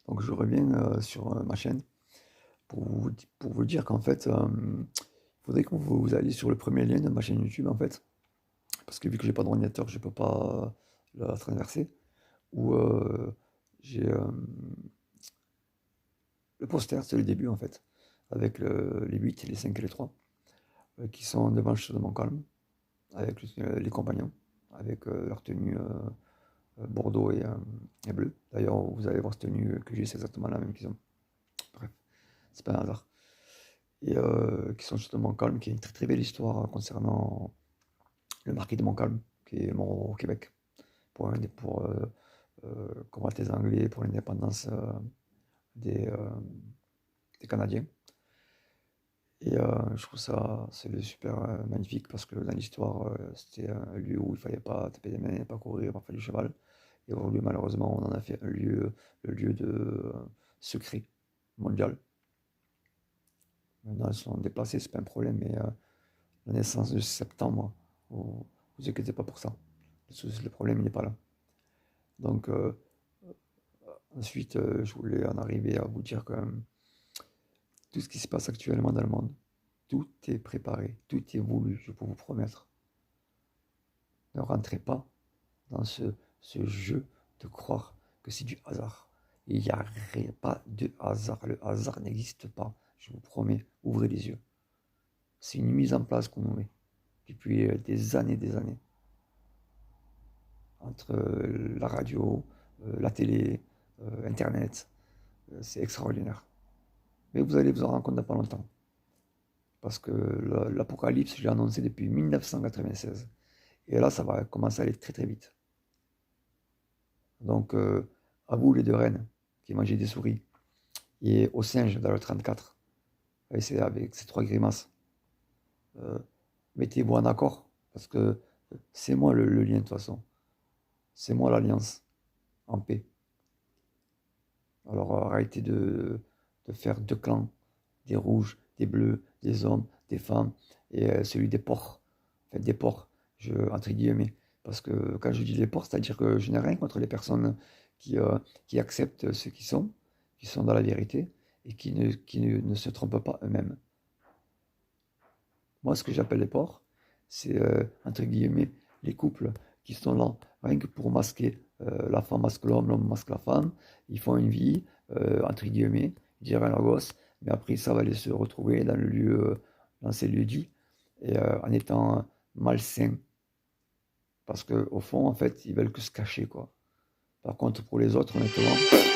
Donc je reviens sur ma chaîne pour vous dire qu'en fait, il faudrait que vous alliez sur le premier lien de ma chaîne YouTube en fait, parce que vu que j'ai pas d'ordinateur, je peux pas la traverser. Où j'ai le poster, c'est le début en fait, avec les 8, les 5 et les 3, qui sont devant le château de Montcalm, avec les compagnons, avec leur tenue bordeaux et bleu. D'ailleurs, vous allez voir cette tenue que j'ai, c'est exactement la même qu'ils ont. Bref, c'est pas un hasard. Et qui sont justement calmes, qui est une très très belle histoire concernant le marquis de Montcalm, qui est mort au Québec pour combattre les Anglais pour l'indépendance des, euh, des Canadiens. Et je trouve ça c'est super magnifique parce que dans l'histoire, c'était un lieu où il fallait pas taper des mains, pas courir, pas faire du cheval. Et aujourd'hui, malheureusement, on en a fait un lieu, le lieu de secret mondial. Maintenant, ils sont déplacés, c'est pas un problème, mais la naissance de septembre, vous inquiétez pas pour ça. Le problème, il n'est pas là. Donc, ensuite, je voulais en arriver à vous dire que tout ce qui se passe actuellement dans le monde, tout est préparé, tout est voulu, je peux vous promettre. Ne rentrez pas dans ce jeu de croire que c'est du hasard. Il n'y a pas de hasard. Le hasard n'existe pas. Je vous promets, ouvrez les yeux. C'est une mise en place qu'on nous met depuis des années, des années. Entre la radio, la télé, Internet, c'est extraordinaire. Mais vous allez vous en rendre compte dans pas longtemps. Parce que l'apocalypse, je l'ai annoncé depuis 1996. Et là, ça va commencer à aller très très vite. Donc, à vous les deux reines qui mangez des souris, et au singe dans le 34, avec ces trois grimaces, euh, mettez-vous en accord, parce que c'est moi le lien de toute façon. C'est moi l'alliance, en paix. Alors arrêtez de faire deux clans, des rouges, des bleus, des hommes, des femmes, et celui des porcs. Enfin, des porcs, entre guillemets. Parce que quand je dis des porcs, c'est-à-dire que je n'ai rien contre les personnes qui acceptent ce qui sont dans la vérité, et qui ne se trompent pas eux-mêmes. Moi, ce que j'appelle les porcs, c'est, entre guillemets, les couples qui sont là rien que pour masquer. La femme masque l'homme masque la femme. Ils font une vie, entre guillemets, ils disent rien à gosse, mais après, ça va aller se retrouver dans le lieu, dans ces lieux dits, et en étant malsains. Parce qu'au fond, en fait, ils veulent que se cacher, quoi. Par contre, pour les autres, honnêtement,